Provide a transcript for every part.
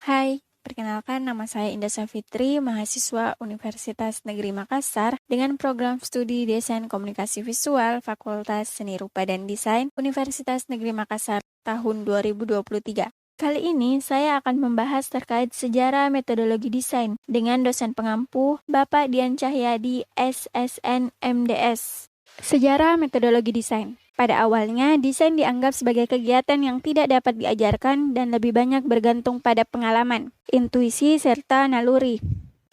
Hai, perkenalkan nama saya Indah Safitri, mahasiswa Universitas Negeri Makassar dengan program studi Desain Komunikasi Visual Fakultas Seni Rupa dan Desain Universitas Negeri Makassar tahun 2023. Kali ini saya akan membahas terkait sejarah metodologi desain dengan dosen pengampu Bapak Dian Cahyadi SSN MDS. Sejarah metodologi desain. Pada awalnya, desain dianggap sebagai kegiatan yang tidak dapat diajarkan dan lebih banyak bergantung pada pengalaman, intuisi, serta naluri.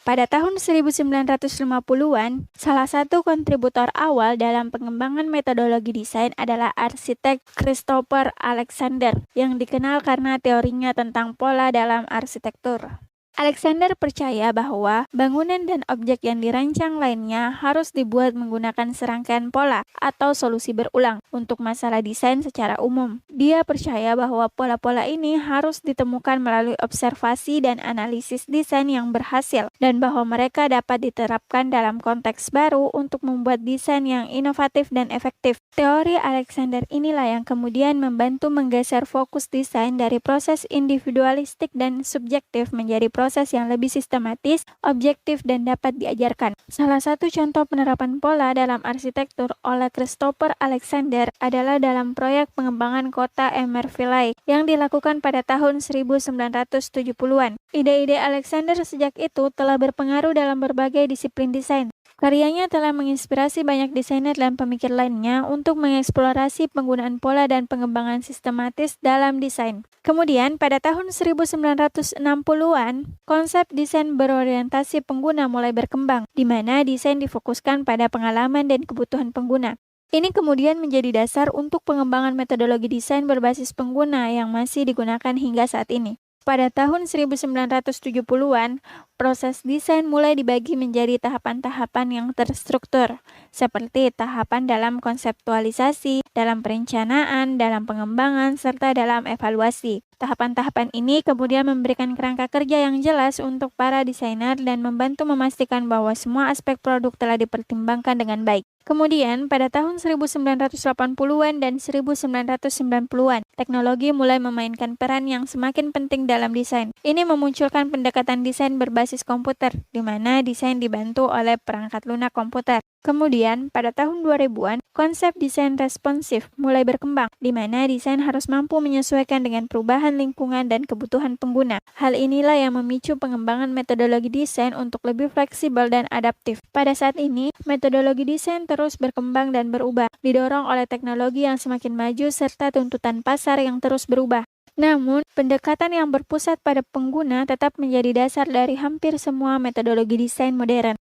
Pada tahun 1950-an, salah satu kontributor awal dalam pengembangan metodologi desain adalah arsitek Christopher Alexander, yang dikenal karena teorinya tentang pola dalam arsitektur. Alexander percaya bahwa bangunan dan objek yang dirancang lainnya harus dibuat menggunakan serangkaian pola atau solusi berulang untuk masalah desain secara umum. Dia percaya bahwa pola-pola ini harus ditemukan melalui observasi dan analisis desain yang berhasil dan bahwa mereka dapat diterapkan dalam konteks baru untuk membuat desain yang inovatif dan efektif. Teori Alexander inilah yang kemudian membantu menggeser fokus desain dari proses individualistik dan subjektif menjadi proses yang lebih sistematis, objektif, dan dapat diajarkan. Salah satu contoh penerapan pola dalam arsitektur oleh Christopher Alexander adalah dalam proyek pengembangan kota Emerville yang dilakukan pada tahun 1970-an. Ide-ide Alexander sejak itu telah berpengaruh dalam berbagai disiplin desain. Karyanya telah menginspirasi banyak desainer dan pemikir lainnya untuk mengeksplorasi penggunaan pola dan pengembangan sistematis dalam desain. Kemudian, pada tahun 1960-an, konsep desain berorientasi pengguna mulai berkembang, di mana desain difokuskan pada pengalaman dan kebutuhan pengguna. Ini kemudian menjadi dasar untuk pengembangan metodologi desain berbasis pengguna yang masih digunakan hingga saat ini. Pada tahun 1970-an, proses desain mulai dibagi menjadi tahapan-tahapan yang terstruktur, seperti tahapan dalam konseptualisasi, dalam perencanaan, dalam pengembangan, serta dalam evaluasi. Tahapan-tahapan ini kemudian memberikan kerangka kerja yang jelas untuk para desainer dan membantu memastikan bahwa semua aspek produk telah dipertimbangkan dengan baik. Kemudian, pada tahun 1980-an dan 1990-an, teknologi mulai memainkan peran yang semakin penting dalam desain. Ini memunculkan pendekatan desain berbasis komputer, di mana desain dibantu oleh perangkat lunak komputer. Kemudian, pada tahun 2000-an, konsep desain responsif mulai berkembang, di mana desain harus mampu menyesuaikan dengan perubahan lingkungan dan kebutuhan pengguna. Hal inilah yang memicu pengembangan metodologi desain untuk lebih fleksibel dan adaptif. Pada saat ini, metodologi desain terus berkembang dan berubah, didorong oleh teknologi yang semakin maju serta tuntutan pasar yang terus berubah. Namun, pendekatan yang berpusat pada pengguna tetap menjadi dasar dari hampir semua metodologi desain modern.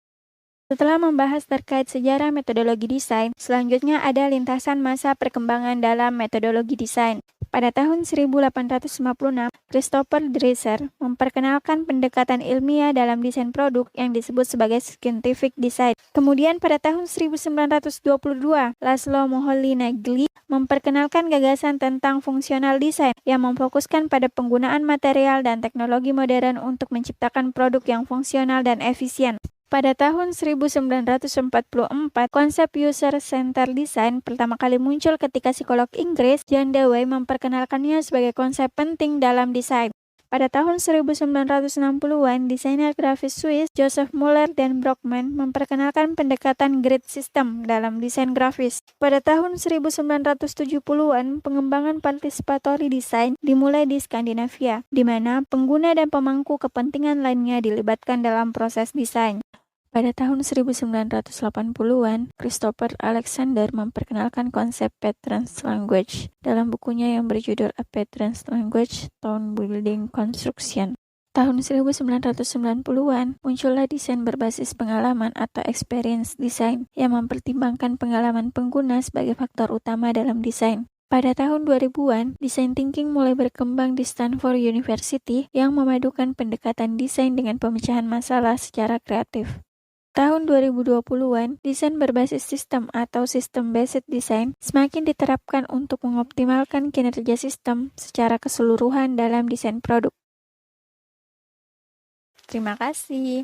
Setelah membahas terkait sejarah metodologi desain, selanjutnya ada lintasan masa perkembangan dalam metodologi desain. Pada tahun 1856, Christopher Dreiser memperkenalkan pendekatan ilmiah dalam desain produk yang disebut sebagai scientific design. Kemudian pada tahun 1922, Laszlo Moholy-Nagy memperkenalkan gagasan tentang fungsional desain yang memfokuskan pada penggunaan material dan teknologi modern untuk menciptakan produk yang fungsional dan efisien. Pada tahun 1944, konsep user-centered design pertama kali muncul ketika psikolog Inggris John Dewey memperkenalkannya sebagai konsep penting dalam desain. Pada tahun 1960-an, desainer grafis Swiss Joseph Muller dan Brockman memperkenalkan pendekatan grid system dalam desain grafis. Pada tahun 1970-an, pengembangan participatory design dimulai di Skandinavia, di mana pengguna dan pemangku kepentingan lainnya dilibatkan dalam proses desain. Pada tahun 1980-an, Christopher Alexander memperkenalkan konsep Patterns Language dalam bukunya yang berjudul A Patterns Language, Town Building Construction. Tahun 1990-an, muncullah desain berbasis pengalaman atau experience design yang mempertimbangkan pengalaman pengguna sebagai faktor utama dalam desain. Pada tahun 2000-an, design thinking mulai berkembang di Stanford University yang memadukan pendekatan desain dengan pemecahan masalah secara kreatif. Tahun 2020-an, desain berbasis sistem atau system-based design semakin diterapkan untuk mengoptimalkan kinerja sistem secara keseluruhan dalam desain produk. Terima kasih.